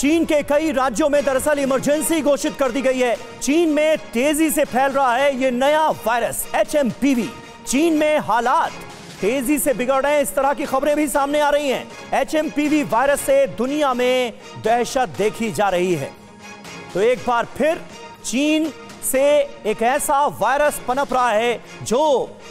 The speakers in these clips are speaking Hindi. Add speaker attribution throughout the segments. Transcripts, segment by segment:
Speaker 1: चीन के कई राज्यों में दरअसल इमरजेंसी घोषित कर दी गई है। चीन में तेजी से फैल रहा है ये नया वायरस HMPV। चीन में हालात तेजी से बिगड़ रहे हैं, इस तरह की खबरें भी सामने आ रही हैं। HMPV वायरस से दुनिया में दहशत देखी जा रही है। तो एक बार फिर चीन से एक ऐसा वायरस पनप रहा है जो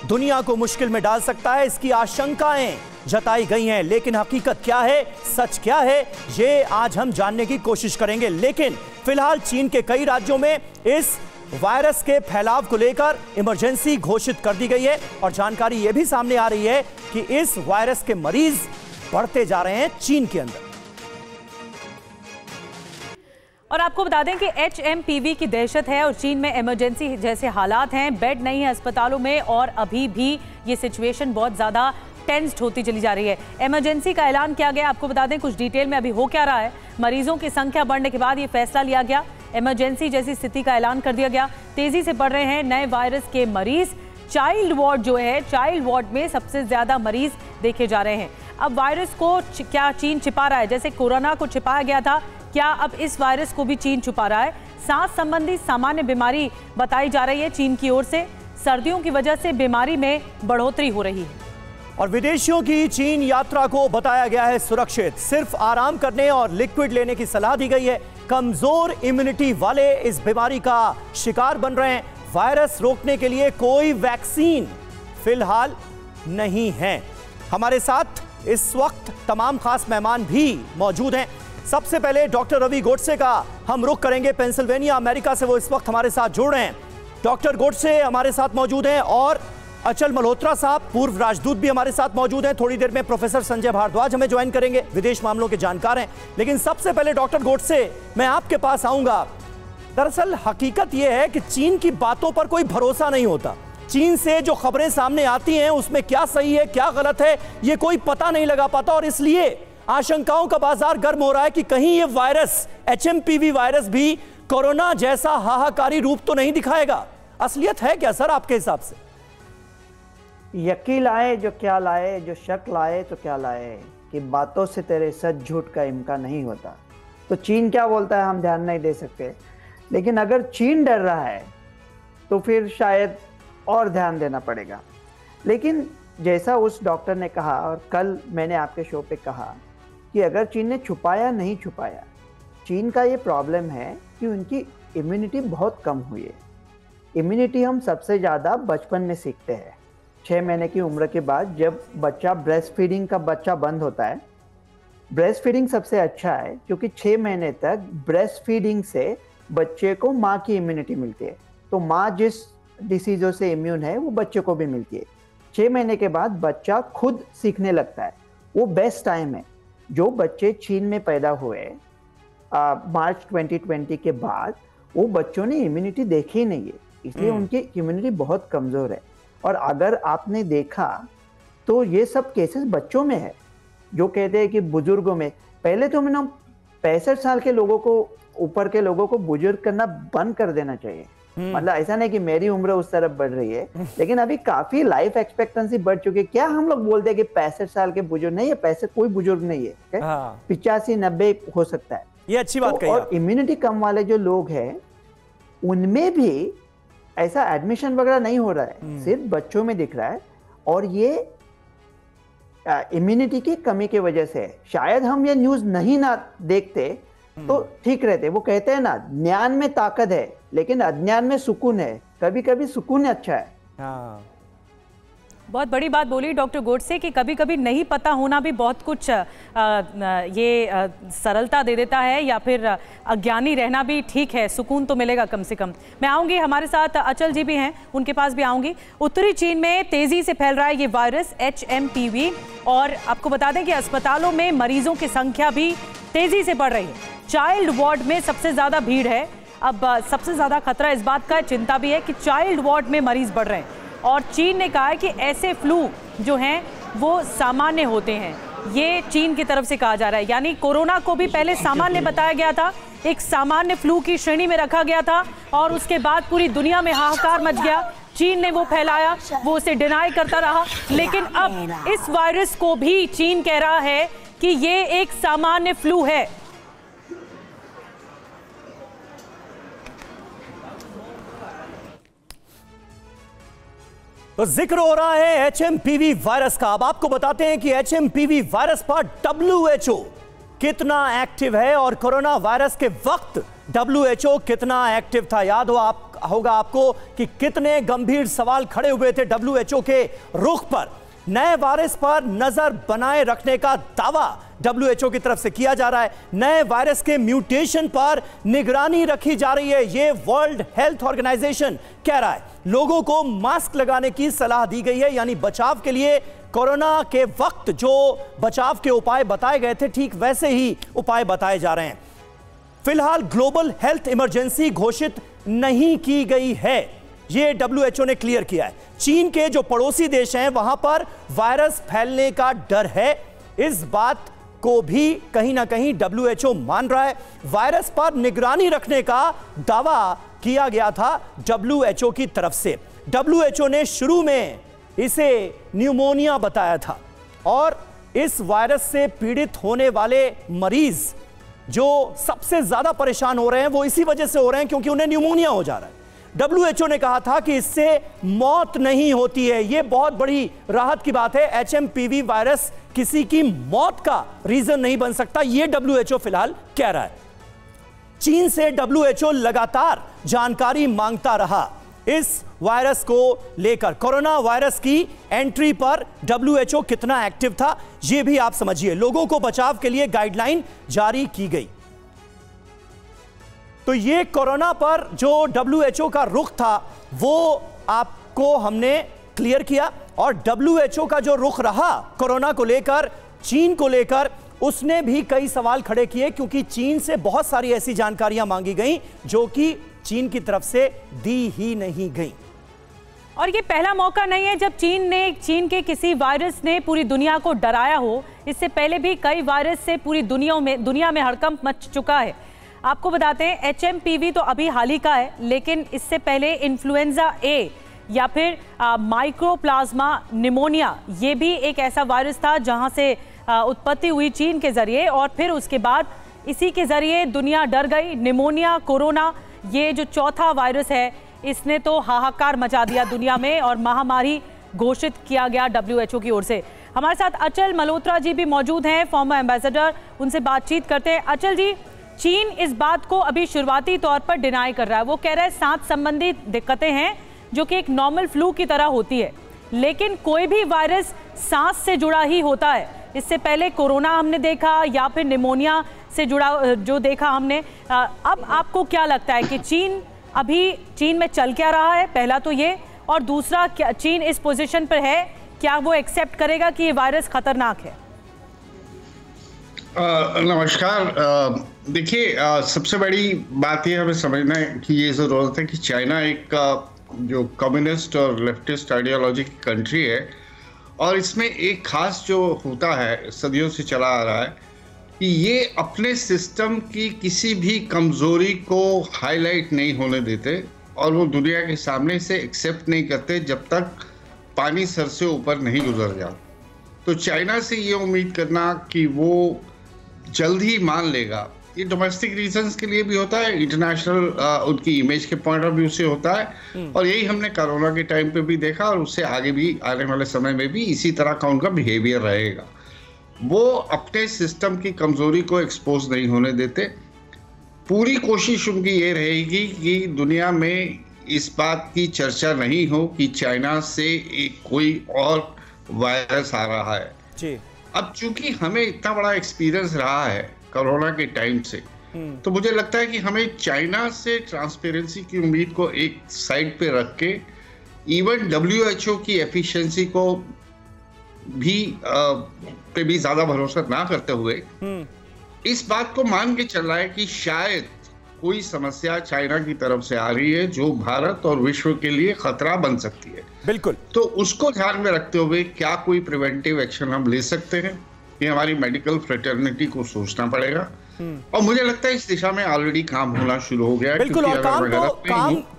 Speaker 1: दुनिया को मुश्किल में डाल सकता है, इसकी आशंकाएं जताई गई हैं। लेकिन हकीकत क्या है, सच क्या है, ये आज हम जानने की कोशिश करेंगे। लेकिन फिलहाल चीन के कई राज्यों में इस वायरस के फैलाव को लेकर इमरजेंसी घोषित कर दी गई है और जानकारी यह भी सामने आ रही है कि इस वायरस के मरीज बढ़ते जा रहे हैं चीन के अंदर।
Speaker 2: और आपको बता दें कि HMPV की दहशत है और चीन में इमरजेंसी जैसे हालात हैं, बेड नहीं है अस्पतालों में और अभी भी ये सिचुएशन बहुत ज़्यादा टेंस्ड होती चली जा रही है। इमरजेंसी का ऐलान किया गया, आपको बता दें कुछ डिटेल में अभी हो क्या रहा है। मरीजों की संख्या बढ़ने के बाद ये फैसला लिया गया, इमरजेंसी जैसी स्थिति का ऐलान कर दिया गया। तेजी से बढ़ रहे हैं नए वायरस के मरीज। चाइल्ड वार्ड जो है, चाइल्ड वार्ड में सबसे ज्यादा मरीज देखे जा रहे हैं। अब वायरस को क्या चीन छिपा रहा है? जैसे कोरोना को छिपाया गया था, क्या अब इस वायरस को भी चीन छुपा रहा है? सांस संबंधी सामान्य बीमारी बताई जा रही है चीन की ओर से। सर्दियों की वजह से बीमारी में बढ़ोतरी हो रही है
Speaker 1: और विदेशियों की चीन यात्रा को बताया गया है सुरक्षित। सिर्फ आराम करने और लिक्विड लेने की सलाह दी गई है। कमजोर इम्यूनिटी वाले इस बीमारी का शिकार बन रहे हैं। वायरस रोकने के लिए कोई वैक्सीन फिलहाल नहीं है। हमारे साथ इस वक्त तमाम खास मेहमान भी मौजूद हैं। सबसे पहले डॉक्टर रवि गोडसे का हम रुख करेंगे, पेंसिल्वेनिया अमेरिका से वो इस वक्त हमारे साथ जुड़ रहे हैं। डॉक्टर गोडसे हमारे साथ मौजूद हैं और अचल मल्होत्रा साहब, पूर्व राजदूत, भी हमारे साथ मौजूद हैं। थोड़ी देर में प्रोफेसर संजय भारद्वाज हमें ज्वाइन करेंगे, विदेश मामलों के जानकार हैं। लेकिन सबसे पहले डॉक्टर गोडसे, मैं आपके पास आऊंगा। दरअसल हकीकत यह है कि चीन की बातों पर कोई भरोसा नहीं होता। चीन से जो खबरें सामने आती हैं उसमें क्या सही है क्या गलत है ये कोई पता नहीं लगा पाता और इसलिए आशंकाओं का बाजार गर्म हो रहा है कि कहीं ये वायरस HMPV वायरस भी कोरोना जैसा हाहाकारी रूप तो नहीं दिखाएगा। असलियत है क्या सर आपके हिसाब से?
Speaker 3: यकीन लाए जो क्या लाए, जो शक लाए तो क्या लाए, कि बातों से तेरे सच झूठ का इम्कान नहीं होता। तो चीन क्या बोलता है हम ध्यान नहीं दे सकते, लेकिन अगर चीन डर रहा है तो फिर शायद और ध्यान देना पड़ेगा। लेकिन जैसा उस डॉक्टर ने कहा और कल मैंने आपके शो पे कहा कि अगर चीन ने छुपाया नहीं छुपाया, चीन का ये प्रॉब्लम है कि उनकी इम्यूनिटी बहुत कम हुई है। इम्यूनिटी हम सबसे ज़्यादा बचपन में सीखते हैं। 6 महीने की उम्र के बाद जब बच्चा ब्रेस्ट फीडिंग का बच्चा बंद होता है, ब्रेस्ट फीडिंग सबसे अच्छा है क्योंकि 6 महीने तक ब्रेस्ट फीडिंग से बच्चे को माँ की इम्यूनिटी मिलती है। तो माँ जिस डिसीज़ों से इम्यून है वो बच्चे को भी मिलती है। 6 महीने के बाद बच्चा खुद सीखने लगता है, वो बेस्ट टाइम है। जो बच्चे चीन में पैदा हुए मार्च 2020 के बाद, वो बच्चों ने इम्यूनिटी देखी ही नहीं है, इसलिए उनकी इम्यूनिटी बहुत कमज़ोर है। और अगर आपने देखा तो ये सब केसेस बच्चों में है। जो कहते हैं कि बुजुर्गों में, पहले तो मैंने 65 साल के लोगों को, ऊपर के लोगों को बुजुर्ग करना बंद कर देना चाहिए। मतलब ऐसा नहीं कि मेरी उम्र उस तरफ बढ़ रही है, लेकिन अभी काफी लाइफ एक्सपेक्टेंसी बढ़ चुकी है। क्या हम लोग बोलते हैं कि 65 साल के बुजुर्ग नहीं है? 65 कोई बुजुर्ग नहीं है, 85-90 हो सकता है।
Speaker 1: ये अच्छी बात कही।
Speaker 3: और इम्यूनिटी कम वाले जो लोग हैं उनमें भी ऐसा एडमिशन वगैरह नहीं हो रहा है, सिर्फ बच्चों में दिख रहा है। और ये इम्यूनिटी की कमी की वजह से शायद हम ये न्यूज़ नहीं ना देखते तो ठीक रहते। वो कहते हैं ना, ज्ञान में ताकत है लेकिन अज्ञान में सुकून है। कभी कभी सुकून अच्छा है।
Speaker 1: हाँ,
Speaker 2: बहुत बड़ी बात बोली डॉक्टर गोडसे कि कभी कभी नहीं पता होना भी बहुत कुछ सरलता दे देता है, या फिर अज्ञानी रहना भी ठीक है, सुकून तो मिलेगा कम से कम। मैं आऊँगी, हमारे साथ अचल जी भी हैं, उनके पास भी आऊँगी। उत्तरी चीन में तेज़ी से फैल रहा है ये वायरस HMPV और आपको बता दें कि अस्पतालों में मरीजों की संख्या भी तेज़ी से बढ़ रही है। चाइल्ड वार्ड में सबसे ज़्यादा भीड़ है। अब सबसे ज़्यादा खतरा इस बात का, चिंता भी है कि चाइल्ड वार्ड में मरीज बढ़ रहे हैं और चीन ने कहा है कि ऐसे फ्लू जो हैं वो सामान्य होते हैं। ये चीन की तरफ से कहा जा रहा है, यानी कोरोना को भी पहले सामान्य बताया गया था, एक सामान्य फ्लू की श्रेणी में रखा गया था और उसके बाद पूरी दुनिया में हाहाकार मच गया। चीन ने वो फैलाया, वो उसे डिनाई करता रहा, लेकिन अब इस वायरस को भी चीन कह रहा है कि ये एक सामान्य फ्लू है।
Speaker 1: तो जिक्र हो रहा है HMPV वायरस का। अब आपको बताते हैं कि HMPV वायरस पर WHO कितना एक्टिव है और कोरोना वायरस के वक्त WHO कितना एक्टिव था। याद होगा आपको कि कितने गंभीर सवाल खड़े हुए थे WHO के रुख पर। नए वायरस पर नजर बनाए रखने का दावा WHO की तरफ से किया जा रहा है। नए वायरस के म्यूटेशन पर निगरानी रखी जा रही है, ये वर्ल्ड हेल्थ ऑर्गेनाइजेशन कह रहा है। लोगों को मास्क लगाने की सलाह दी गई है, यानी बचाव के लिए कोरोना के वक्त जो बचाव के उपाय बताए गए थे ठीक वैसे ही उपाय बताए जा रहे हैं। फिलहाल ग्लोबल हेल्थ इमरजेंसी घोषित नहीं की गई है, ये WHO ने क्लियर किया है। चीन के जो पड़ोसी देश हैं वहां पर वायरस फैलने का डर है, इस बात को भी कहीं ना कहीं WHO मान रहा है। वायरस पर निगरानी रखने का दावा किया गया था WHO की तरफ से। WHO ने शुरू में इसे न्यूमोनिया बताया था और इस वायरस से पीड़ित होने वाले मरीज जो सबसे ज्यादा परेशान हो रहे हैं वो इसी वजह से हो रहे हैं क्योंकि उन्हें न्यूमोनिया हो जा रहा है। WHO ने कहा था कि इससे मौत नहीं होती है, यह बहुत बड़ी राहत की बात है। HMPV वायरस किसी की मौत का रीजन नहीं बन सकता, यह WHO फिलहाल कह रहा है। चीन से WHO लगातार जानकारी मांगता रहा इस वायरस को लेकर। कोरोना वायरस की एंट्री पर WHO कितना एक्टिव था यह भी आप समझिए। लोगों को बचाव के लिए गाइडलाइन जारी की गई। तो ये कोरोना पर जो WHO का रुख था वो आपको हमने क्लियर किया और WHO का जो रुख रहा कोरोना को लेकर, चीन को लेकर, उसने भी कई सवाल खड़े किए क्योंकि चीन से बहुत सारी ऐसी जानकारियां मांगी गई जो कि चीन की तरफ से दी ही नहीं गई।
Speaker 2: और ये पहला मौका नहीं है जब चीन के किसी वायरस ने पूरी दुनिया को डराया हो। इससे पहले भी कई वायरस से पूरी दुनिया में हड़कंप मच चुका है। आपको बताते हैं HMPV तो अभी हाल ही का है, लेकिन इससे पहले इन्फ्लुएंजा A या फिर माइक्रोप्लाज्मा निमोनिया, ये भी एक ऐसा वायरस था जहां से उत्पत्ति हुई चीन के जरिए और फिर उसके बाद इसी के जरिए दुनिया डर गई। निमोनिया, कोरोना, ये जो चौथा वायरस है इसने तो हाहाकार मचा दिया दुनिया में और महामारी घोषित किया गया WHO की ओर से। हमारे साथ अचल मल्होत्रा जी भी मौजूद हैं, फॉर्मर एम्बेसडर, उनसे बातचीत करते हैं। अचल जी, चीन इस बात को अभी शुरुआती तौर पर डिनाई कर रहा है। वो कह रहा है सांस संबंधी दिक्कतें हैं जो कि एक नॉर्मल फ्लू की तरह होती है, लेकिन कोई भी वायरस सांस से जुड़ा ही होता है। इससे पहले कोरोना हमने देखा या फिर निमोनिया से जुड़ा जो देखा हमने। अब आपको क्या लगता है कि चीन में चल क्या रहा है, पहला तो ये, और दूसरा क्या चीन इस पोजीशन पर है, क्या वो एक्सेप्ट करेगा कि ये वायरस खतरनाक है?
Speaker 4: नमस्कार। देखिए, सबसे बड़ी बात ये हमें समझना है कि ये ज़रूरत है कि चाइना एक जो कम्युनिस्ट और लेफ्टिस्ट आइडियोलॉजी की कंट्री है और इसमें एक खास जो होता है, सदियों से चला आ रहा है कि ये अपने सिस्टम की किसी भी कमज़ोरी को हाईलाइट नहीं होने देते और वो दुनिया के सामने से एक्सेप्ट नहीं करते जब तक पानी सर से ऊपर नहीं गुजर जाता। तो चाइना से ये उम्मीद करना कि वो जल्द ही मान लेगा, ये डोमेस्टिक रीजंस के लिए भी होता है, इंटरनेशनल उनकी इमेज के पॉइंट ऑफ व्यू से होता है और यही हमने कोरोना के टाइम पे भी देखा और उससे आगे भी आने वाले समय में भी इसी तरह का उनका बिहेवियर रहेगा। वो अपने सिस्टम की कमजोरी को एक्सपोज नहीं होने देते। पूरी कोशिश उनकी ये रहेगी कि दुनिया में इस बात की चर्चा नहीं हो कि चाइना से कोई और वायरस आ रहा है जी। अब चूंकि हमें इतना बड़ा एक्सपीरियंस रहा है कोरोना के टाइम से, तो मुझे लगता है कि हमें चाइना से ट्रांसपेरेंसी की उम्मीद को एक साइड पे रख के इवन WHO की एफिशिएंसी को भी ज्यादा भरोसा ना करते हुए इस बात को मान के चल रहा है कि शायद कोई समस्या चाइना की तरफ से आ रही है जो भारत और विश्व के लिए खतरा बन सकती है।
Speaker 1: बिल्कुल।
Speaker 4: तो उसको ध्यान में रखते हुए क्या कोई प्रिवेंटिव एक्शन हम ले सकते हैं, ये हमारी मेडिकल फ्रेटर्निटी को सोचना पड़ेगा और मुझे लगता है इस दिशा में ऑलरेडी काम होना शुरू हो गया है।
Speaker 1: बिल्कुल। और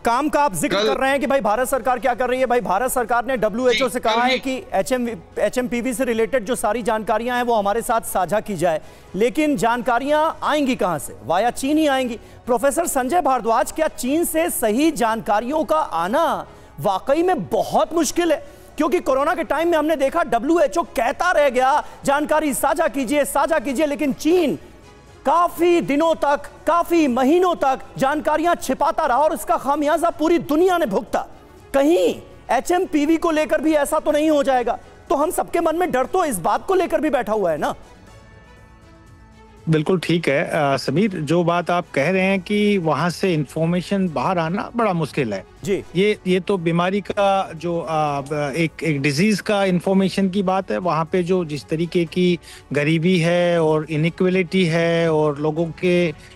Speaker 1: काम का आप जिक्र कर रहे हैं कि भाई भारत सरकार क्या कर रही है। भाई भारत सरकार ने WHO से कहा है कि HMPV से रिलेटेड जो सारी जानकारियां हैं वो हमारे साथ साझा की जाए, लेकिन जानकारियां आएंगी कहां से? वाया चीन ही आएंगी। प्रोफेसर संजय भारद्वाज, क्या चीन से सही जानकारियों का आना वाकई में बहुत मुश्किल है, क्योंकि कोरोना के टाइम में हमने देखा WHO कहता रह गया जानकारी साझा कीजिए, लेकिन चीन काफी दिनों तक, काफी महीनों तक जानकारियां छिपाता रहा और इसका खामियाजा पूरी दुनिया ने भुगता। कहीं HMPV को लेकर भी ऐसा तो नहीं हो जाएगा? तो हम सबके मन में डर तो इस बात को लेकर भी बैठा हुआ है ना।
Speaker 5: बिल्कुल ठीक है समीर, जो बात आप कह रहे हैं कि वहां से इंफॉर्मेशन बाहर आना बड़ा मुश्किल है
Speaker 1: जी।
Speaker 5: ये तो बीमारी का जो एक डिजीज का इंफॉर्मेशन की बात है। वहां पे जो जिस तरीके की गरीबी है और इनइक्वलिटी है और लोगों के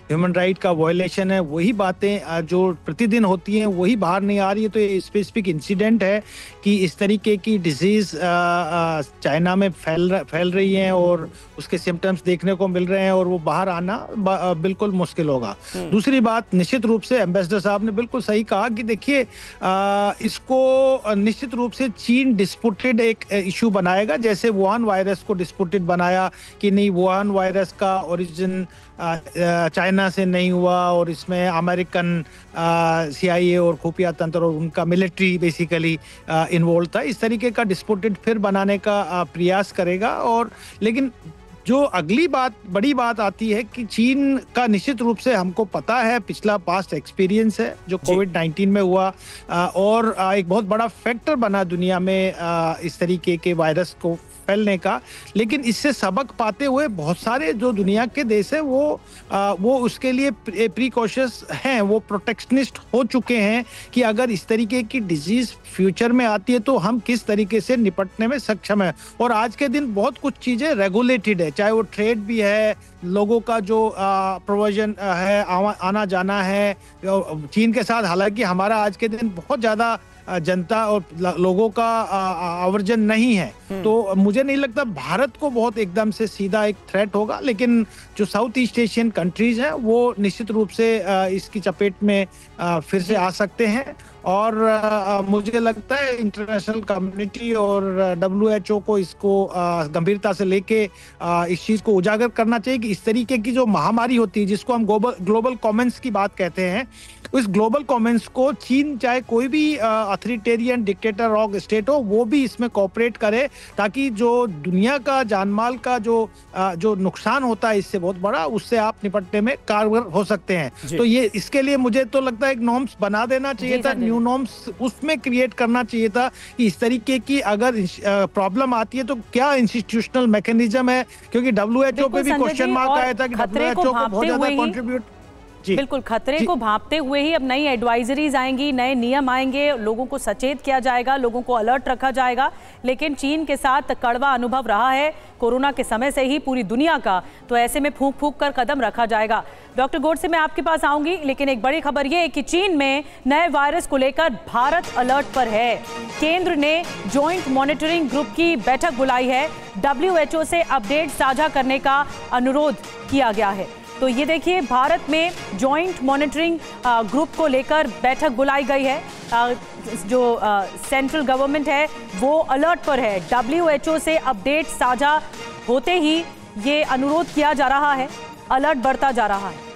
Speaker 5: ह्यूमन राइट का वायलेशन है, वही बातें जो प्रतिदिन होती हैं वही बाहर नहीं आ रही है। तो ये स्पेसिफिक इंसिडेंट है कि इस तरीके की डिजीज चाइना में फैल रही है और उसके सिम्टम्स देखने को मिल रहे हैं और वो बाहर आना बिल्कुल मुश्किल होगा। दूसरी बात, निश्चित रूप से एम्बेसडर साहब ने बिल्कुल सही कहा कि देखिए इसको निश्चित रूप से चीन डिस्प्यूटेड एक इशू बनाएगा, जैसे वुहान वायरस को डिस्प्यूटेड बनाया कि नहीं वुहान वायरस का ओरिजिन चाइना से नहीं हुआ और इसमें अमेरिकन CIA और खुफिया तंत्र और उनका मिलिट्री बेसिकली इन्वॉल्व था। इस तरीके का डिस्प्यूटेड फिर बनाने का प्रयास करेगा। और लेकिन जो अगली बात, बड़ी बात आती है कि चीन का निश्चित रूप से हमको पता है, पिछला पास्ट एक्सपीरियंस है जो कोविड-19 में हुआ और एक बहुत बड़ा फैक्टर बना दुनिया में इस तरीके के वायरस को फैलने का। लेकिन इससे सबक पाते हुए बहुत सारे जो दुनिया के देश है वो उसके लिए प्रिकॉशंस हैं, वो प्रोटेक्शनिस्ट हो चुके हैं कि अगर इस तरीके की डिजीज फ्यूचर में आती है तो हम किस तरीके से निपटने में सक्षम है। और आज के दिन बहुत कुछ चीजें रेगुलेटेड है, चाहे वो ट्रेड भी है, लोगों का जो प्रोविजन है, आना जाना है चीन के साथ। हालांकि हमारा आज के दिन बहुत ज्यादा जनता और लोगों का आवर्जन नहीं है, तो मुझे नहीं लगता भारत को बहुत एकदम से सीधा एक थ्रेट होगा। लेकिन जो साउथ ईस्ट एशियन कंट्रीज हैं वो निश्चित रूप से इसकी चपेट में फिर से आ सकते हैं। और मुझे लगता है इंटरनेशनल कम्युनिटी और WHO को इसको गंभीरता से लेके इस चीज को उजागर करना चाहिए कि इस तरीके की जो महामारी होती है जिसको हम ग्लोबल कॉमन्स की बात कहते हैं, उस ग्लोबल कॉमन्स को चीन चाहे कोई भी अथॉरिटेरियन डिक्टेटर रॉक स्टेट हो वो भी इसमें कोऑपरेट करे, ताकि जो दुनिया का जानमाल का जो नुकसान होता है इससे बहुत बड़ा, उससे आप निपटने में कारगर हो सकते हैं। तो ये इसके लिए मुझे तो लगता है एक नॉर्म्स बना देना चाहिए था, न्यू नॉर्म्स उसमें क्रिएट करना चाहिए था कि इस तरीके की अगर प्रॉब्लम आती है तो क्या इंस्टीट्यूशनल मैकेनिज्म है, क्योंकि WHO पे भी क्वेश्चन मार्क आया था कि WHO को बहुत ज्यादा कंट्रीब्यूट।
Speaker 2: बिल्कुल, खतरे को भांपते हुए ही अब नई एडवाइजरीज आएंगी, नए नियम आएंगे, लोगों को सचेत किया जाएगा, लोगों को अलर्ट रखा जाएगा। लेकिन चीन के साथ कड़वा अनुभव रहा है कोरोना के समय से ही पूरी दुनिया का, तो ऐसे में फूंक फूंक कर कदम रखा जाएगा। डॉक्टर गोडसे मैं आपके पास आऊंगी, लेकिन एक बड़ी खबर यह है कि चीन में नए वायरस को लेकर भारत अलर्ट पर है। केंद्र ने जॉइंट मॉनिटरिंग ग्रुप की बैठक बुलाई है, WHO से अपडेट साझा करने का अनुरोध किया गया है। तो ये देखिए, भारत में जॉइंट मॉनिटरिंग ग्रुप को लेकर बैठक बुलाई गई है। जो सेंट्रल गवर्नमेंट है वो अलर्ट पर है। WHO से अपडेट साझा होते ही ये अनुरोध किया जा रहा है, अलर्ट बढ़ता जा रहा है।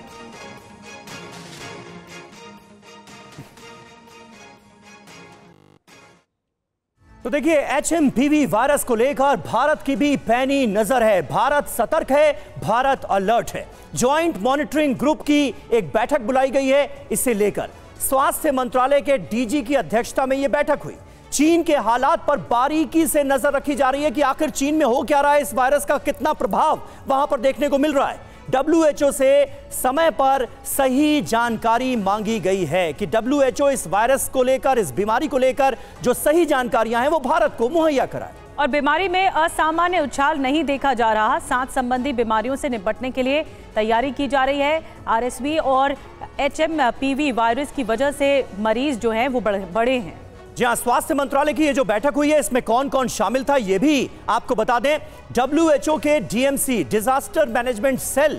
Speaker 1: तो देखिए, HMPV वायरस को लेकर भारत की भी पैनी नजर है। भारत सतर्क है, भारत अलर्ट है। ज्वाइंट मॉनिटरिंग ग्रुप की एक बैठक बुलाई गई है। इसे लेकर स्वास्थ्य मंत्रालय के DG की अध्यक्षता में यह बैठक हुई। चीन के हालात पर बारीकी से नजर रखी जा रही है कि आखिर चीन में हो क्या रहा है, इस वायरस का कितना प्रभाव वहां पर देखने को मिल रहा है। WHO से समय पर सही जानकारी मांगी गई है कि WHO इस वायरस को लेकर, इस बीमारी को लेकर जो सही जानकारियां हैं वो भारत को मुहैया कराए।
Speaker 2: और बीमारी में असामान्य उछाल नहीं देखा जा रहा। सांस संबंधी बीमारियों से निपटने के लिए तैयारी की जा रही है। RSV और HMPV वायरस की वजह से मरीज जो हैं वो बढ़े हैं।
Speaker 1: जी हाँ, स्वास्थ्य मंत्रालय की ये जो बैठक हुई है इसमें कौन कौन शामिल था ये भी आपको बता दें। WHO के DMC डिजास्टर मैनेजमेंट सेल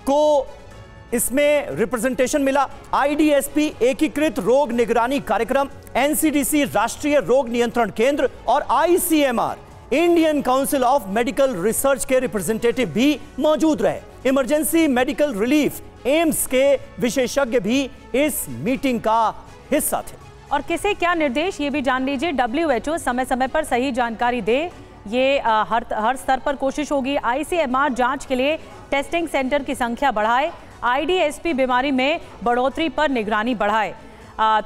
Speaker 1: को इसमें रिप्रेजेंटेशन मिला। IDSP एकीकृत रोग निगरानी कार्यक्रम, NCDC राष्ट्रीय रोग नियंत्रण केंद्र और ICMR Indian council of medical research के रिप्रेजेंटेटिव भी मौजूद रहे। इमरजेंसी मेडिकल रिलीफ एम्स के विशेषज्ञ भी इस मीटिंग का हिस्सा थे।
Speaker 2: और किसे क्या निर्देश ये भी जान लीजिए। WHO समय समय पर सही जानकारी दे, ये हर स्तर पर कोशिश होगी। ICMR जांच के लिए टेस्टिंग सेंटर की संख्या बढ़ाए, IDSP बीमारी में बढ़ोतरी पर निगरानी बढ़ाए।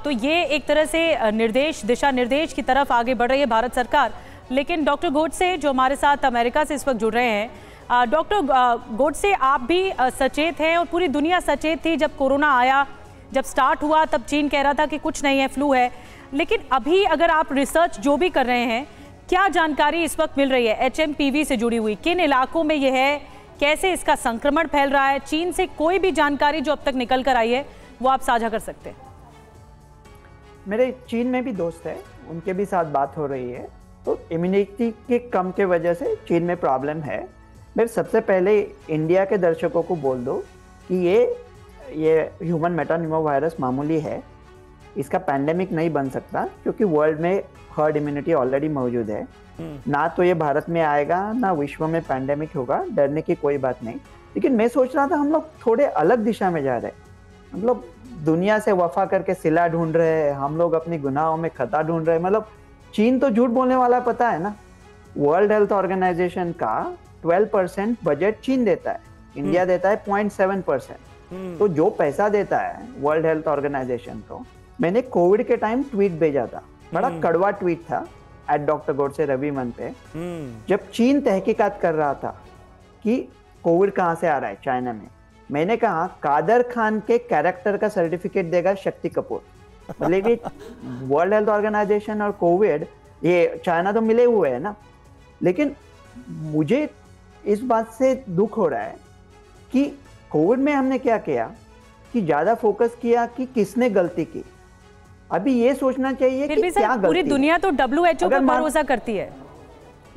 Speaker 2: तो ये एक तरह से निर्देश, दिशा निर्देश की तरफ आगे बढ़ रही है भारत सरकार। लेकिन डॉक्टर गोडसे जो हमारे साथ अमेरिका से इस वक्त जुड़ रहे हैं, डॉक्टर गोडसे आप भी सचेत हैं और पूरी दुनिया सचेत थी जब कोरोना आया, जब स्टार्ट हुआ तब चीन कह रहा था कि कुछ नहीं है, फ्लू है। लेकिन अभी अगर आप रिसर्च जो भी कर रहे हैं, क्या जानकारी इस वक्त मिल रही है HMPV से जुड़ी हुई, किन इलाकों में यह है, कैसे इसका संक्रमण फैल रहा है? चीन से कोई भी जानकारी जो अब तक निकल कर आई है वो आप साझा कर सकते हैं।
Speaker 3: मेरे चीन में भी दोस्त है, उनके भी साथ बात हो रही है। तो इम्यूनिटी के कम के वजह से चीन में प्रॉब्लम है। मैं सबसे पहले इंडिया के दर्शकों को बोल दो कि ये ह्यूमन मेटानिमोवायरस मामूली है, इसका पैंडेमिक नहीं बन सकता, क्योंकि वर्ल्ड में हर्ड इम्यूनिटी ऑलरेडी मौजूद है। ना तो ये भारत में आएगा, ना विश्व में पैंडेमिक होगा, डरने की कोई बात नहीं। लेकिन मैं सोच रहा था हम लोग थोड़े अलग दिशा में जा रहे हैं। हम लोग दुनिया से वफा करके सिला ढूंढ रहे हैं, हम लोग अपनी गुनाहों में खता ढूंढ रहे हैं। मतलब चीन तो झूठ बोलने वाला पता है ना। वर्ल्ड हेल्थ ऑर्गेनाइजेशन का 12% बजट चीन देता है, इंडिया देता है 0.7%। तो जो पैसा देता है वर्ल्ड हेल्थ ऑर्गेनाइजेशन को, मैंने कोविड के टाइम ट्वीट भेजा था, बड़ा कड़वा ट्वीट था @डॉक्टर गोडसे रविमन पे, जब चीन तहकीकात कर रहा था कि कोविड कहाँ से आ रहा है चाइना में। मैंने कहा कादर खान के कैरेक्टर का सर्टिफिकेट देगा शक्ति कपूर। मतलब कि वर्ल्ड हेल्थ ऑर्गेनाइजेशन और कोविड, ये चाइना तो मिले हुए हैं ना। लेकिन मुझे इस बात से दुख हो रहा है कि कोविड में हमने क्या किया कि ज्यादा फोकस किया कि किसने गलती की। अभी ये सोचना चाहिए कि क्या गलती।
Speaker 2: पूरी दुनिया तो WHO पर भरोसा करती है।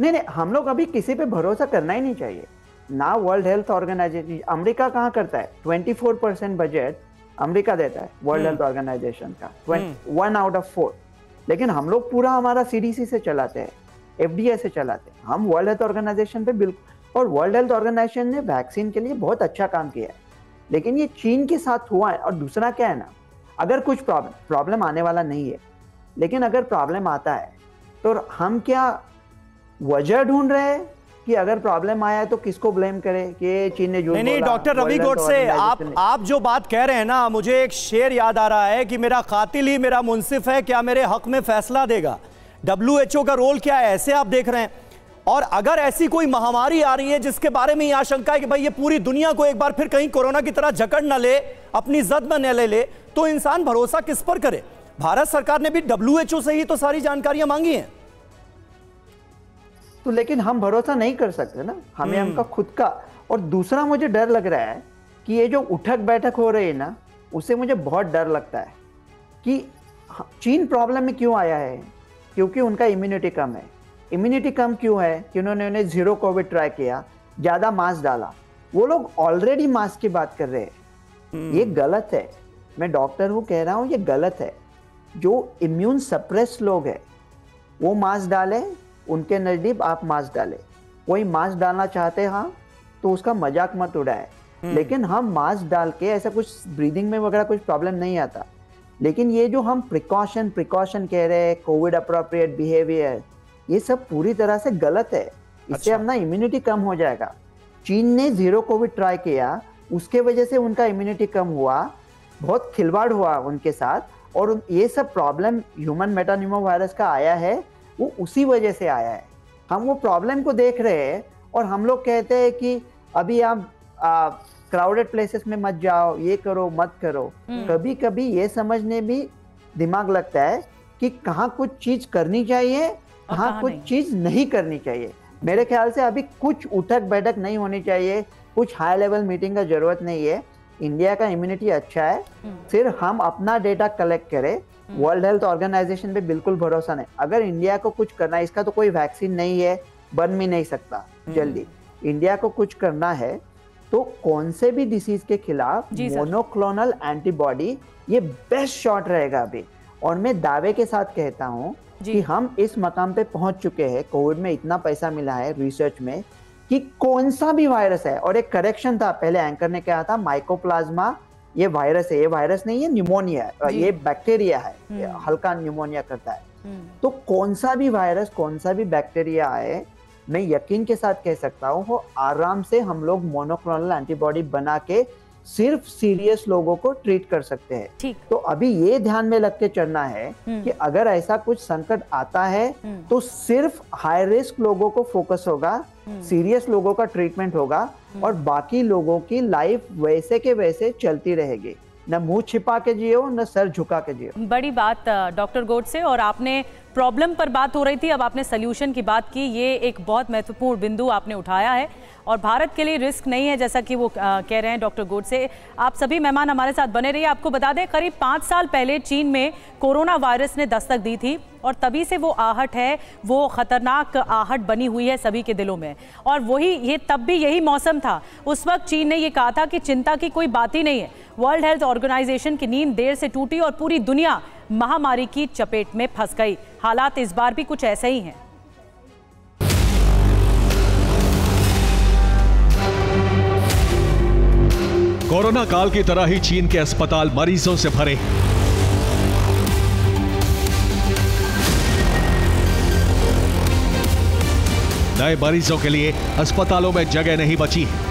Speaker 3: नहीं, हम लोग अभी किसी पे भरोसा करना ही नहीं चाहिए ना। वर्ल्ड हेल्थ ऑर्गेनाइजेशन, अमेरिका कहाँ करता है? 24% बजट अमेरिका देता है वर्ल्ड हेल्थ ऑर्गेनाइजेशन का, 1 out of 4। लेकिन हम लोग पूरा हमारा CDC से चलाते हैं, FDA से चलाते हैं, हम वर्ल्ड हेल्थ ऑर्गेनाइजेशन पे बिल्कुल। और वर्ल्ड हेल्थ ऑर्गेनाइजेशन ने वैक्सीन के लिए बहुत अच्छा काम किया है। लेकिन ये चीन के साथ हुआ है। और दूसरा क्या है ना, अगर कुछ प्रॉब्लम आने वाला नहीं है, लेकिन अगर प्रॉब्लम आता है तो हम क्या वजह ढूंढ रहे हैं कि अगर प्रॉब्लम आया तो किसको ब्लेम करें कि चीन ने झूठ बोला।
Speaker 1: नहीं, डॉक्टर रवि गोडसे, आप जो बात कह रहे हैं ना, मुझे एक शेर याद आ रहा है कि मेरा कातिल ही मेरा मुंसिफ है, क्या मेरे हक में फैसला देगा। WHO का रोल क्या है, ऐसे आप देख रहे हैं। और अगर ऐसी कोई महामारी आ रही है जिसके बारे में ये आशंका है कि भाई ये पूरी दुनिया को एक बार फिर कहीं कोरोना की तरह जकड़ न ले, अपनी जद में न ले, तो इंसान भरोसा किस पर करे? भारत सरकार ने भी WHO से ही तो सारी जानकारियां मांगी हैं।
Speaker 3: तो लेकिन हम भरोसा नहीं कर सकते ना, हमें हमका खुद का। और दूसरा मुझे डर लग रहा है कि ये जो उठक बैठक हो रही है ना, उससे मुझे बहुत डर लगता है कि चीन प्रॉब्लम में क्यों आया है, क्योंकि उनका इम्यूनिटी कम है। इम्यूनिटी कम क्यों है कि उन्होंने 0 कोविड ट्राई किया, ज़्यादा मास्क डाला। वो लोग ऑलरेडी मास्क की बात कर रहे हैं, ये गलत है। मैं डॉक्टर हूँ, कह रहा हूँ ये गलत है। जो इम्यून सप्रेस लोग हैं वो मास्क डाले, उनके नज़दीक आप मास्क डाले। कोई मास्क डालना चाहते हैं हाँ, तो उसका मजाक मत उड़ाए। लेकिन हम मास्क डाल के ऐसा कुछ ब्रीदिंग में वगैरह कुछ प्रॉब्लम नहीं आता। लेकिन ये जो हम प्रिकॉशन कह रहे हैं, कोविड अप्रोप्रिएट बिहेवियर, ये सब पूरी तरह से गलत है। इससे अपना इम्यूनिटी कम हो जाएगा। चीन ने 0 कोविड ट्राई किया, उसके वजह से उनका इम्यूनिटी कम हुआ, बहुत खिलवाड़ हुआ उनके साथ। और ये सब प्रॉब्लम ह्यूमन मेटानिमोवायरस का आया है, वो उसी वजह से आया है। हम वो प्रॉब्लम को देख रहे हैं और हम लोग कहते हैं कि अभी आप क्राउडेड प्लेसेस में मत जाओ, ये करो मत करो। कभी कभी ये समझने भी दिमाग लगता है कि कहाँ कुछ चीज करनी चाहिए, कहाँ कुछ चीज नहीं करनी चाहिए। मेरे ख्याल से अभी कुछ उठक बैठक नहीं होनी चाहिए, कुछ हाई लेवल मीटिंग का जरूरत नहीं है। इंडिया का इम्यूनिटी अच्छा है, सिर्फ हम अपना डेटा कलेक्ट करें। वर्ल्ड हेल्थ ऑर्गेनाइजेशन पे बिल्कुल भरोसा नहीं। अगर इंडिया को कुछ करना है, इसका तो कोई वैक्सीन नहीं है, बन भी नहीं सकता जल्दी। इंडिया को कुछ करना है तो कौन से भी डिसीज के खिलाफ मोनोक्लोनल एंटीबॉडी ये बेस्ट शॉट रहेगा अभी। और मैं दावे के साथ कहता हूँ कि हम इस मकाम पे पहुंच चुके हैं, कोविड में इतना पैसा मिला है रिसर्च में कि कौन सा भी वायरस है। और एक करेक्शन था, पहले एंकर ने कहा था माइकोप्लाज्मा ये वायरस है, ये वायरस नहीं है, न्यूमोनिया है, ये बैक्टीरिया है, हल्का न्यूमोनिया करता है। तो कौन सा भी वायरस, कौन सा भी बैक्टीरिया आए, मैं यकीन के साथ कह सकता हूँ वो आराम से हम लोग मोनोक्लोनल एंटीबॉडी बना के सिर्फ सीरियस लोगों को ट्रीट कर सकते हैं। तो अभी ये ध्यान में रख के चलना है कि अगर ऐसा कुछ संकट आता है तो सिर्फ हाई रिस्क लोगों को फोकस होगा, सीरियस लोगों का ट्रीटमेंट होगा और बाकी लोगों की लाइफ वैसे के वैसे चलती रहेगी। न मुंह छिपा के जियो, न सर झुका के जियो।
Speaker 2: बड़ी बात डॉक्टर गोडसे, और आपने प्रॉब्लम पर बात हो रही थी, अब आपने सोल्यूशन की बात की। ये एक बहुत महत्वपूर्ण बिंदु आपने उठाया है और भारत के लिए रिस्क नहीं है, जैसा कि वो कह रहे हैं डॉक्टर गोडसे। आप सभी मेहमान हमारे साथ बने रहिए। आपको बता दें, करीब 5 साल पहले चीन में कोरोना वायरस ने दस्तक दी थी और तभी से वो आहट है, वो खतरनाक आहट बनी हुई है सभी के दिलों में। और वही ये तब भी यही मौसम था। उस वक्त चीन ने ये कहा था कि चिंता की कोई बात ही नहीं है। वर्ल्ड हेल्थ ऑर्गेनाइजेशन की नींद देर से टूटी और पूरी दुनिया महामारी की चपेट में फंस गई। हालात इस बार भी कुछ ऐसे ही हैं।
Speaker 6: कोरोना काल की तरह ही चीन के अस्पताल मरीजों से भरे। नए मरीजों के लिए अस्पतालों में जगह नहीं बची है।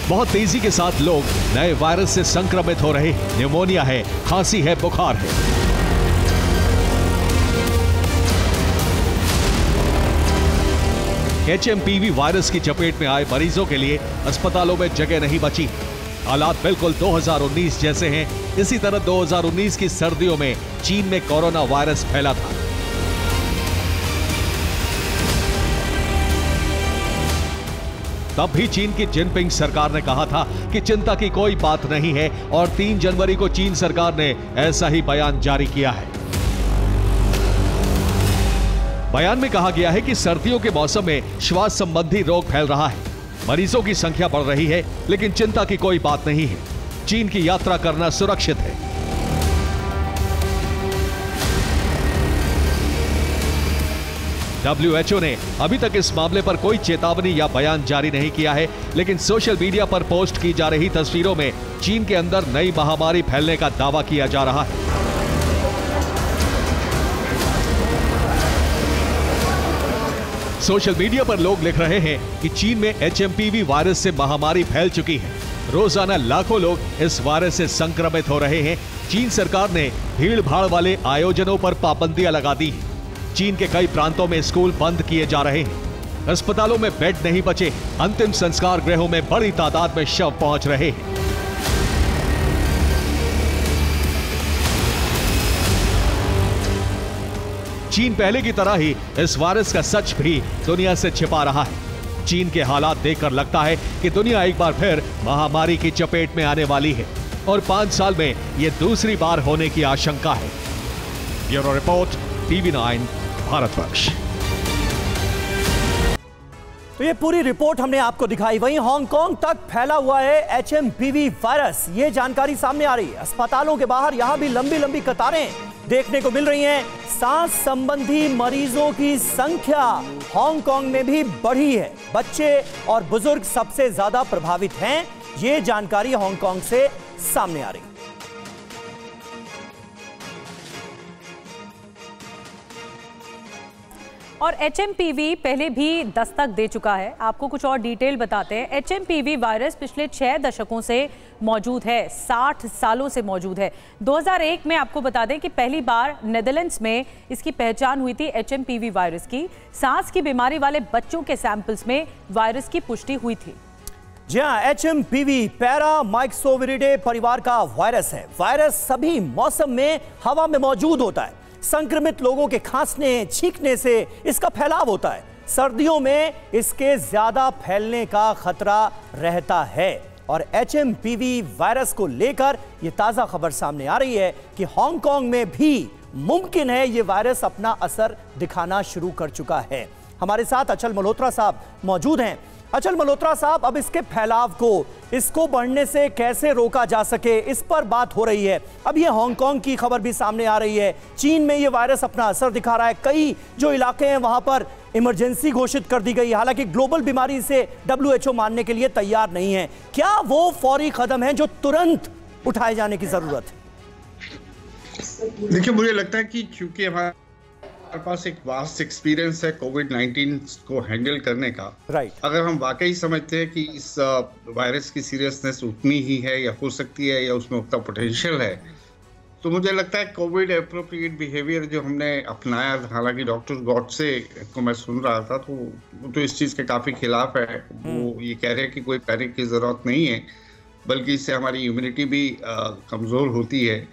Speaker 6: बहुत तेजी के साथ लोग नए वायरस से संक्रमित हो रहे हैं। न्यूमोनिया है, खांसी है, बुखार है। HMPV वायरस की चपेट में आए मरीजों के लिए अस्पतालों में जगह नहीं बची। हालात बिल्कुल 2019 जैसे हैं। इसी तरह 2019 की सर्दियों में चीन में कोरोना वायरस फैला था। तब भी चीन की जिनपिंग सरकार ने कहा था कि चिंता की कोई बात नहीं है और 3 जनवरी को चीन सरकार ने ऐसा ही बयान जारी किया है। बयान में कहा गया है कि सर्दियों के मौसम में श्वास संबंधी रोग फैल रहा है, मरीजों की संख्या बढ़ रही है, लेकिन चिंता की कोई बात नहीं है। चीन की यात्रा करना सुरक्षित है। WHO ने अभी तक इस मामले पर कोई चेतावनी या बयान जारी नहीं किया है, लेकिन सोशल मीडिया पर पोस्ट की जा रही तस्वीरों में चीन के अंदर नई महामारी फैलने का दावा किया जा रहा है। सोशल मीडिया पर लोग लिख रहे हैं कि चीन में HMPV वायरस से महामारी फैल चुकी है। रोजाना लाखों लोग इस वायरस से संक्रमित हो रहे हैं। चीन सरकार ने भीड़ भाड़ वाले आयोजनों पर पाबंदियां लगा दी हैं। चीन के कई प्रांतों में स्कूल बंद किए जा रहे हैं। अस्पतालों में बेड नहीं बचे। अंतिम संस्कार गृहों में बड़ी तादाद में शव पहुंच रहे हैं। चीन पहले की तरह ही इस वायरस का सच भी दुनिया से छिपा रहा है। चीन के हालात देखकर लगता है कि दुनिया एक बार फिर महामारी की चपेट में आने वाली है और 5 साल में यह दूसरी बार होने की आशंका है। Bureau report, TV9 Bharatvarsh.
Speaker 1: तो ये पूरी रिपोर्ट हमने आपको दिखाई। वहीं हांगकांग तक फैला हुआ है HMPV वायरस, ये जानकारी सामने आ रही है। अस्पतालों के बाहर यहां भी लंबी लंबी कतारें देखने को मिल रही हैं। सांस संबंधी मरीजों की संख्या हांगकांग में भी बढ़ी है। बच्चे और बुजुर्ग सबसे ज्यादा प्रभावित हैं, ये जानकारी हांगकांग से सामने आ रही है।
Speaker 2: और HMPV पहले भी दस्तक दे चुका है। आपको कुछ और डिटेल बताते हैं। HMPV वायरस पिछले 6 दशकों से मौजूद है, 60 सालों से मौजूद है। 2001 में आपको बता दें कि पहली बार नेदरलैंड्स में इसकी पहचान हुई थी HMPV वायरस की। सांस की बीमारी वाले बच्चों के सैंपल्स में वायरस की पुष्टि हुई थी।
Speaker 1: जी हाँ, HMPV पैरामाइक्सोविरिडे परिवार का वायरस है। वायरस सभी मौसम में हवा में मौजूद होता है। संक्रमित लोगों के खांसने, छींकने से इसका फैलाव होता है। सर्दियों में इसके ज्यादा फैलने का खतरा रहता है। और HMPV वायरस को लेकर यह ताजा खबर सामने आ रही है कि हांगकांग में भी मुमकिन है यह वायरस अपना असर दिखाना शुरू कर चुका है। हमारे साथ अचल मल्होत्रा साहब मौजूद हैं। अचल मल्होत्रा साहब, अब इसके फैलाव को, इसको बढ़ने से कैसे रोका जा सके, इस पर बात हो रही है। अब ये हांगकांग की खबर भी सामने आ रही है, चीन में ये वायरस अपना असर दिखा रहा है, कई जो इलाके हैं वहां पर इमरजेंसी घोषित कर दी गई। हालांकि ग्लोबल बीमारी से WHO मानने के लिए तैयार नहीं है। क्या वो फौरी कदम है जो तुरंत उठाए जाने की जरूरत है?
Speaker 4: देखिए, मुझे लगता है कि क्योंकि हमारे पास एक वास्ट एक्सपीरियंस है कोविड-19 को हैंडल करने का, अगर हम वाकई समझते हैं कि इस वायरस की सीरियसनेस उतनी ही है या हो सकती है या उसमें उतना पोटेंशियल है, तो मुझे लगता है कोविड एप्रोप्रिएट बिहेवियर जो हमने अपनाया, हालांकि डॉक्टर गॉडसे को मैं सुन रहा था तो वो तो इस चीज़ के काफ़ी खिलाफ है। वो ये कह रहे हैं कि कोई पैनिक की ज़रूरत नहीं है, बल्कि इससे हमारी इम्यूनिटी भी कमज़ोर होती है।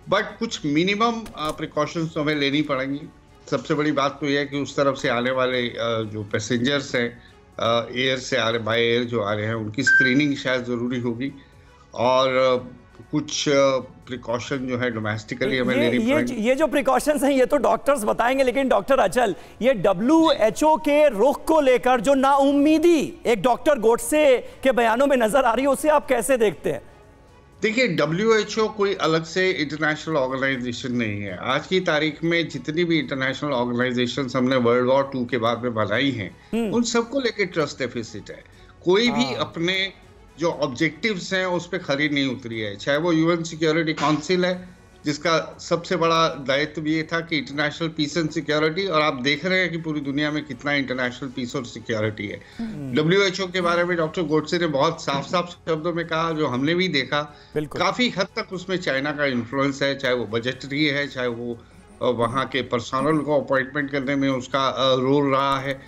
Speaker 4: बट कुछ मिनिमम प्रिकॉशंस तो हमें लेनी पड़ेंगी। सबसे बड़ी बात तो यह है कि उस तरफ से आने वाले जो पैसेंजर्स हैं, एयर से आ रहे, बाय एयर जो आ रहे हैं, उनकी स्क्रीनिंग शायद ज़रूरी होगी और कुछ प्रिकॉशन जो है डोमेस्टिकली हमें लेनी पड़ेंगी।
Speaker 1: ये जो प्रिकॉशंस हैं ये तो डॉक्टर्स बताएंगे, लेकिन डॉक्टर अचल, ये WHO के रुख को लेकर जो नाउम्मीदी एक डॉक्टर गोडसे के बयानों में नजर आ रही है, उसे आप कैसे देखते हैं?
Speaker 4: देखिए, WHO कोई अलग से इंटरनेशनल ऑर्गेनाइजेशन नहीं है। आज की तारीख में जितनी भी इंटरनेशनल ऑर्गेनाइजेशंस हमने वर्ल्ड वॉर 2 के बाद में बनाई हैं, उन सबको लेके ट्रस्ट डेफिसिट है। कोई भी अपने जो ऑब्जेक्टिव्स हैं उस पर खरी नहीं उतरी है। चाहे वो UN सिक्योरिटी काउंसिल है, जिसका सबसे बड़ा दायित्व भी ये था कि इंटरनेशनल पीस एंड सिक्योरिटी, और आप देख रहे हैं कि पूरी दुनिया में कितना इंटरनेशनल पीस और सिक्योरिटी है। WHO के बारे में डॉक्टर गोडसे ने बहुत साफ साफ शब्दों में कहा, जो हमने भी देखा, काफी हद तक उसमें चाइना का इन्फ्लुएंस है, चाहे वो बजटरी है, चाहे वो वहाँ के पर्सनल को अपॉइंटमेंट करने में उसका रोल रहा है।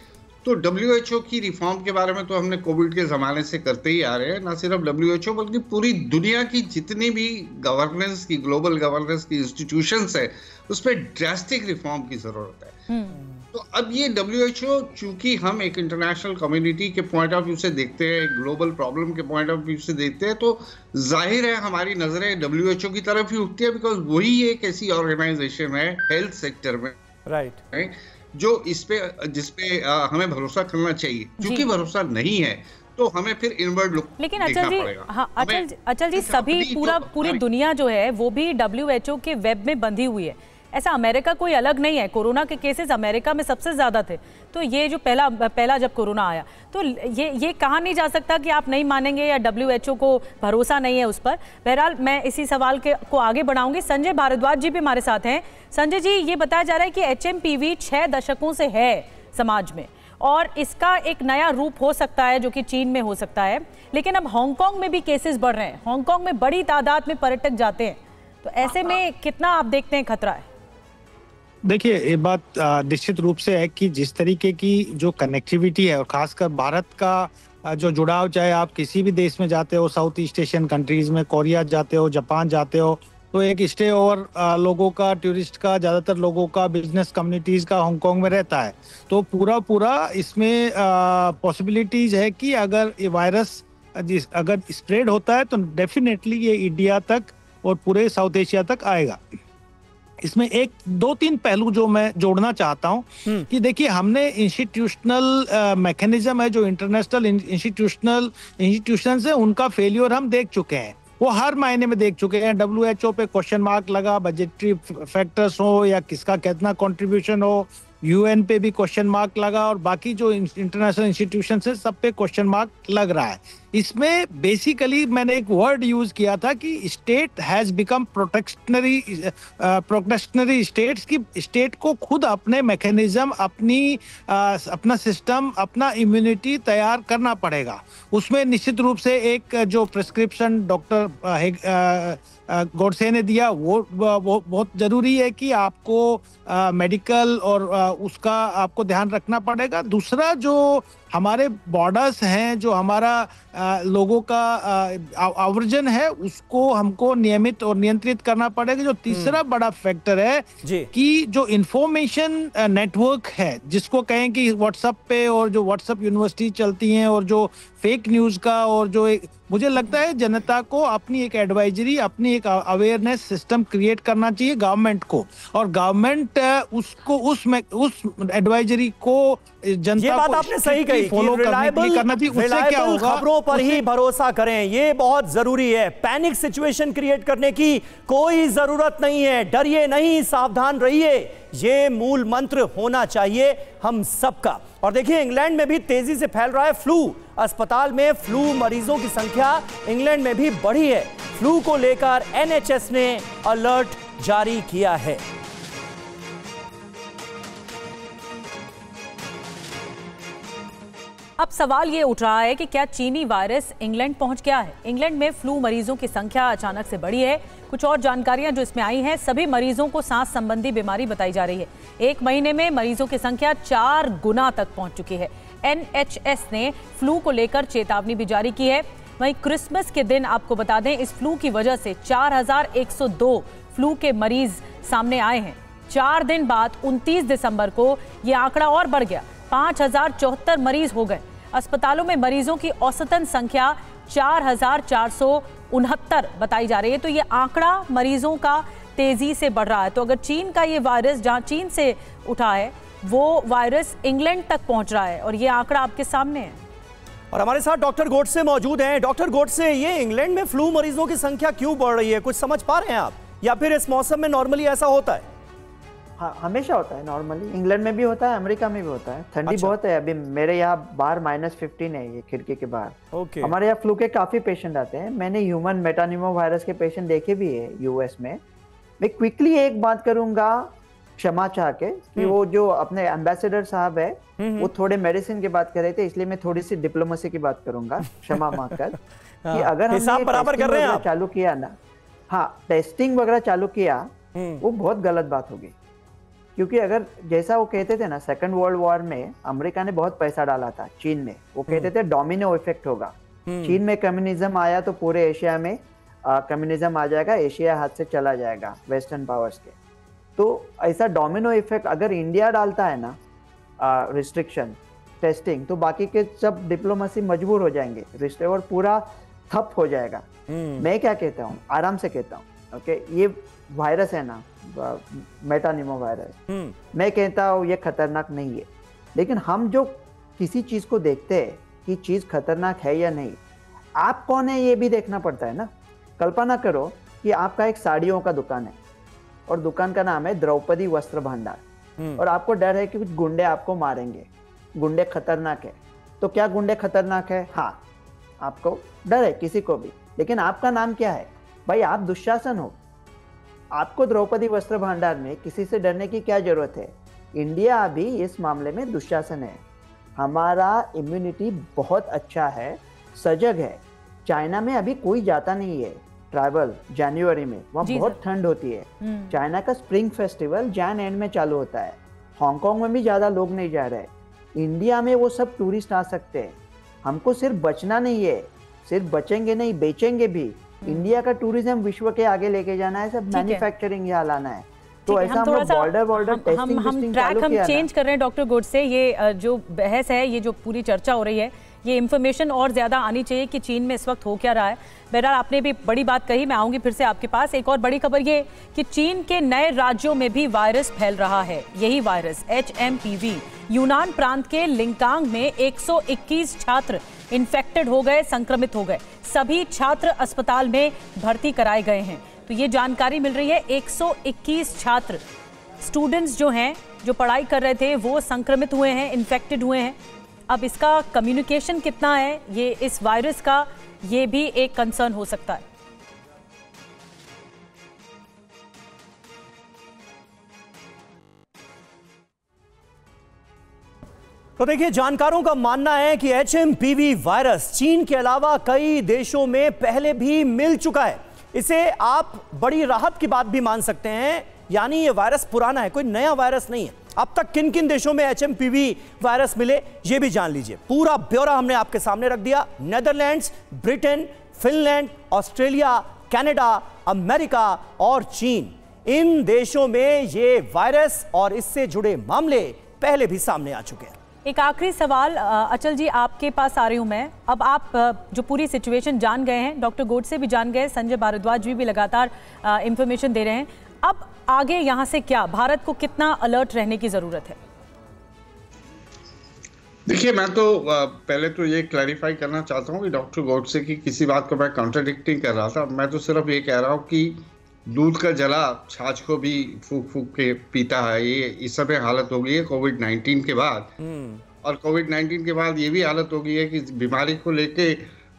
Speaker 4: तो WHO की रिफॉर्म के बारे में तो हमने कोविड के ज़माने से करते ही आ रहे हैं। ना सिर्फ WHO बल्कि पूरी दुनिया की जितनी भी गवर्नेंस की, ग्लोबल गवर्नेंस की इंस्टीट्यूशंस है, उस पर ड्रास्टिक रिफॉर्म की ज़रूरत है। तो अब ये WHO, चूंकि हम एक इंटरनेशनल कम्युनिटी के पॉइंट ऑफ व्यू से देखते हैं, ग्लोबल प्रॉब्लम के पॉइंट ऑफ व्यू से देखते हैं, तो जाहिर है हमारी नज़रें WHO की तरफ ही उठती है, बिकॉज वही एक ऐसी ऑर्गेनाइजेशन है हेल्थ सेक्टर में, राइट, जो जिसपे हमें भरोसा करना चाहिए। क्योंकि भरोसा नहीं है तो हमें फिर इनवर्ड लुक देखना पड़ेगा।
Speaker 2: हाँ, अचल जी, सभी पूरी दुनिया जो है वो भी WHO के वेब में बंधी हुई है। ऐसा अमेरिका कोई अलग नहीं है। कोरोना के केसेस अमेरिका में सबसे ज्यादा थे। तो ये जो पहला जब कोरोना आया, तो ये कहा नहीं जा सकता कि आप नहीं मानेंगे या WHO को भरोसा नहीं है उस पर। बहरहाल मैं इसी सवाल को आगे बढ़ाऊंगी। संजय भारद्वाज जी भी हमारे साथ हैं। संजय जी, ये बताया जा रहा है कि HMPV 6 दशकों से है समाज में और इसका एक नया रूप हो सकता है जो कि चीन में हो सकता है, लेकिन अब हांगकांग में भी केसेस बढ़ रहे हैं। हांगकांग में बड़ी तादाद में पर्यटक जाते हैं, तो ऐसे में कितना आप देखते हैं खतरा है?
Speaker 5: देखिए, ये बात निश्चित रूप से है कि जिस तरीके की जो कनेक्टिविटी है और खासकर भारत का जो जुड़ाव, चाहे आप किसी भी देश में जाते हो, साउथ ईस्ट एशियन कंट्रीज में, कोरिया जाते हो, जापान जाते हो, तो एक स्टे ओवर लोगों का, टूरिस्ट का, ज़्यादातर लोगों का, बिजनेस कम्युनिटीज़ का हांगकांग में रहता है। तो पूरा इसमें पॉसिबिलिटीज़ है कि अगर ये वायरस अगर स्प्रेड होता है तो डेफिनेटली ये इंडिया तक और पूरे साउथ एशिया तक आएगा। इसमें एक 2-3 पहलू जो मैं जोड़ना चाहता हूं कि देखिए, हमने इंस्टीट्यूशनल मैकेनिज्म है जो इंटरनेशनल इंस्टीट्यूशंस है, उनका फेलियर हम देख चुके हैं। वो हर मायने में देख चुके हैं। WHO पे क्वेश्चन मार्क लगा, बजटरी फैक्टर्स हो या किसका कितना कंट्रीब्यूशन हो, UN पे भी क्वेश्चन मार्क लगा और बाकी जो इंटरनेशनल इंस्टीट्यूशन है सब पे क्वेश्चन मार्क लग रहा है। इसमें बेसिकली मैंने एक वर्ड यूज किया था कि स्टेट हैज बिकम प्रोटेक्शनरी स्टेट्स, की स्टेट को खुद अपने मैकेनिज्म, अपना सिस्टम, अपना इम्यूनिटी तैयार करना पड़ेगा। उसमें निश्चित रूप से एक जो प्रिस्क्रिप्शन डॉक्टर गोडसे ने दिया वो बहुत जरूरी है कि आपको मेडिकल और उसका आपको ध्यान रखना पड़ेगा। दूसरा, जो हमारे बॉर्डर्स हैं, जो हमारा लोगों का आवर्जन है, उसको हमको नियमित और नियंत्रित करना पड़ेगा। जो तीसरा बड़ा फैक्टर है कि जो इंफॉर्मेशन नेटवर्क है, जिसको कहें कि व्हाट्सएप पे और जो व्हाट्सएप यूनिवर्सिटी चलती हैं और जो फेक न्यूज का, और जो मुझे लगता है जनता को अपनी एक एडवाइजरी, अपनी एक अवेयरनेस सिस्टम क्रिएट करना चाहिए गवर्नमेंट को, और गवर्नमेंट उसको उस एडवाइजरी को जनता
Speaker 1: ये बात आपने सही कही
Speaker 5: फॉलो करने के लिए करना चाहिए। उससे क्या होगा,
Speaker 1: खबरों पर ही भरोसा करें, ये बहुत जरूरी है। पैनिक सिचुएशन क्रिएट करने की कोई जरूरत नहीं है। डरिए नहीं, सावधान रहिए, ये मूल मंत्र होना चाहिए हम सबका। और देखिए इंग्लैंड में भी तेजी से फैल रहा है फ्लू। अस्पताल में फ्लू मरीजों की संख्या इंग्लैंड में भी बढ़ी है। फ्लू को लेकर NHS ने अलर्ट जारी किया है।
Speaker 2: अब सवाल ये उठ रहा है कि क्या चीनी वायरस इंग्लैंड पहुंच गया है? इंग्लैंड में फ्लू मरीजों की संख्या अचानक से बढ़ी है। कुछ और जानकारियां जो इसमें आई हैं, सभी मरीजों को सांस संबंधी बीमारी बताई जा रही है। एक महीने में मरीजों की संख्या 4 गुना तक पहुंच चुकी है। NHS ने फ्लू को लेकर चेतावनी भी जारी की है। वहीं क्रिसमस के दिन आपको बता दें, इस फ्लू की वजह से 4102 फ्लू के मरीज सामने आए हैं। 4 दिन बाद 29 दिसंबर को यह आंकड़ा और बढ़ गया, 5074 मरीज हो गए। अस्पतालों में मरीजों की औसतन संख्या 4469 बताई जा रही है। तो ये आंकड़ा मरीजों का तेजी से बढ़ रहा है। तो अगर चीन का ये वायरस, जहां चीन से उठा है, वो वायरस इंग्लैंड तक पहुंच रहा है और ये आंकड़ा आपके सामने है।
Speaker 1: और हमारे साथ डॉक्टर गोडसे मौजूद हैं। डॉक्टर गोडसे, ये इंग्लैंड में फ्लू मरीजों की संख्या क्यों बढ़ रही है, कुछ समझ पा रहे हैं आप, या फिर इस मौसम में नॉर्मली ऐसा होता है?
Speaker 3: हाँ, हमेशा होता है नॉर्मली। इंग्लैंड में भी होता है, अमेरिका में भी होता है। ठंडी बहुत है। अभी मेरे यहाँ बाहर -15 है, ये खिड़की के बाहर। हमारे यहाँ फ्लू के काफी पेशेंट आते हैं। मैंने ह्यूमन मेटानिमो वायरस के पेशेंट देखे भी है यूएस में। मैं क्विकली एक बात करूंगा, क्षमा चाह के, कि वो जो अपने एम्बेसडर साहब है वो थोड़े मेडिसिन की बात कर रहे थे, इसलिए मैं थोड़ी सी डिप्लोमेसी की बात करूंगा, क्षमा मांगकर। कि अगर हमने
Speaker 1: बराबर कर रहे हैं आप।
Speaker 3: चालू किया ना, हाँ, टेस्टिंग वगैरह चालू किया, वो बहुत गलत बात होगी। क्योंकि अगर जैसा वो कहते थे ना, सेकंड वर्ल्ड वॉर में अमेरिका ने बहुत पैसा डाला था चीन में। वो कहते थे डोमिनो इफेक्ट होगा। चीन में कम्युनिज्म आया तो पूरे एशिया में कम्युनिज्म आ जाएगा, एशिया हाथ से चला जाएगा वेस्टर्न पावर्स के। तो ऐसा डोमिनो इफेक्ट अगर इंडिया डालता है ना, रिस्ट्रिक्शन टेस्टिंग, तो बाकी के सब डिप्लोमेसी मजबूर हो जाएंगे, और पूरा ठप हो जाएगा। मैं क्या कहता हूँ, आराम से कहता हूँ, ओके, ये वायरस है ना, मेटानिमो वायरस, मैं कहता हूँ ये खतरनाक नहीं है। लेकिन हम जो किसी चीज को देखते हैं कि चीज खतरनाक है या नहीं, आप कौन है ये भी देखना पड़ता है ना। कल्पना करो कि आपका एक साड़ियों का दुकान है और दुकान का नाम है द्रौपदी वस्त्र भंडार, और आपको डर है कि कुछ गुंडे आपको मारेंगे, गुंडे खतरनाक है। तो क्या गुंडे खतरनाक है? हाँ, आपको डर है किसी को भी। लेकिन आपका नाम क्या है भाई? आप दुशासन हो। आपको द्रौपदी वस्त्र भंडार में किसी से डरने की क्या जरूरत है? इंडिया अभी इस मामले में दुशासन है। हमारा इम्यूनिटी बहुत अच्छा है, सजग है। चाइना में अभी कोई जाता नहीं है ट्रैवल जनवरी में, वहाँ बहुत ठंड होती है। चाइना का स्प्रिंग फेस्टिवल जैन एंड में चालू होता है। हांगकांग में भी ज्यादा लोग नहीं जा रहे। इंडिया में वो सब टूरिस्ट आ सकते हैं। हमको सिर्फ बचना नहीं है, सिर्फ बचेंगे नहीं, बेचेंगे भी। इंडिया का टूरिज्म विश्व के आगे लेके जाना है, सब मैन्युफैक्चरिंग यहाँ लाना है। तो ऐसा हम बॉर्डर टेस्टिंग
Speaker 2: ट्रैक हम चेंज कर रहे हैं। डॉक्टर गोडसे, ये जो बहस है, ये जो पूरी चर्चा हो रही है, ये इन्फॉर्मेशन और ज्यादा आनी चाहिए कि चीन में इस वक्त हो क्या रहा है। बहरहाल आपने भी बड़ी बात कही, मैं आऊंगी फिर से आपके पास। एक और बड़ी खबर ये कि चीन के नए राज्यों में भी वायरस फैल रहा है। यही वायरस HMPV यूनान प्रांत के लिंकांग में 121 छात्र इन्फेक्टेड हो गए, संक्रमित हो गए। सभी छात्र अस्पताल में भर्ती कराए गए हैं। तो ये जानकारी मिल रही है, 121 छात्र, स्टूडेंट्स जो हैं, जो पढ़ाई कर रहे थे, वो संक्रमित हुए हैं, इन्फेक्टेड हुए हैं। अब इसका कम्युनिकेशन कितना है, ये इस वायरस का, ये भी एक कंसर्न हो सकता है।
Speaker 1: तो देखिए, जानकारों का मानना है कि HMPV वायरस चीन के अलावा कई देशों में पहले भी मिल चुका है। इसे आप बड़ी राहत की बात भी मान सकते हैं, यानी ये वायरस पुराना है, कोई नया वायरस नहीं है। अब तक किन किन देशों में HMPV वायरस मिले, ये भी जान लीजिए। पूरा ब्यौरा हमने आपके सामने रख दिया। Netherlands, Britain, Finland, Australia, Canada, America और चीन, इन देशों में ये वायरस और इससे जुड़े मामले पहले भी सामने आ चुके हैं।
Speaker 2: एक आखिरी सवाल अचल जी, आपके पास आ रही हूं मैं। अब आप जो पूरी सिचुएशन जान गए हैं, डॉक्टर गोडसे भी जान गए, संजय भारद्वाज भी लगातार इंफॉर्मेशन दे रहे हैं। अब आगे यहां से क्या, भारत को कितना अलर्ट रहने की जरूरत है?
Speaker 4: देखिए, मैं तो पहले तो ये क्लैरिफाई करना चाहता हूँ कि डॉक्टर गोडसे की किसी बात को मैं कॉन्ट्राडिक्टिंग कर रहा था। मैं तो सिर्फ ये कह रहा हूँ कि दूध का जला छाछ को भी फूक फूक के पीता है। ये इस समय हालत हो गई है कोविड-19 के बाद। और कोविड-19 के बाद ये भी हालत हो गई है कि बीमारी को लेके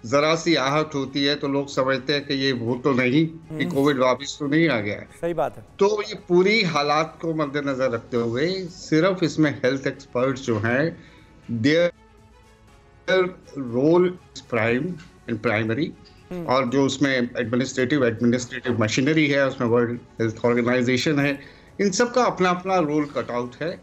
Speaker 4: जरा सी आहट होती है तो लोग समझते हैं कि ये वो तो नहीं, कि कोविड वापस तो नहीं आ गया है।
Speaker 1: सही बात है।
Speaker 4: तो ये पूरी हालात को मद्देनजर रखते हुए सिर्फ इसमें हेल्थ एक्सपर्ट्स जो हैं, देयर रोल इज प्राइमरी, और जो उसमें एडमिनिस्ट्रेटिव मशीनरी है, उसमें वर्ल्ड हेल्थ ऑर्गेनाइजेशन है, इन सब का अपना अपना रोल कट आउट है।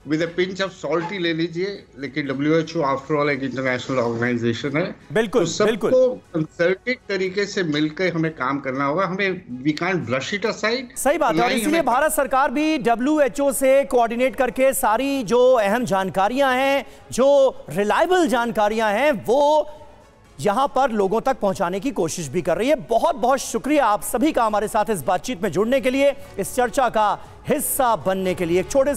Speaker 4: With a pinch of salt ही ले लीजिए, लेकिन WHO आफ्टर ऑल एक इंटरनेशनल ऑर्गेनाइजेशन है।
Speaker 1: बिल्कुल,
Speaker 4: तो सबको कंसल्टेड तरीके से मिलकर हमें काम करना होगा। हमें we can't brush it aside.
Speaker 1: सही बात है, और इसलिए भारत सरकार भी WHO से कोऑर्डिनेट करके सारी जो अहम जानकारियां हैं, जो रिलायबल जानकारियां हैं, वो यहां पर लोगों तक पहुंचाने की कोशिश भी कर रही है। बहुत बहुत शुक्रिया आप सभी का हमारे साथ इस बातचीत में जुड़ने के लिए, इस चर्चा का हिस्सा बनने के लिए। एक छोटे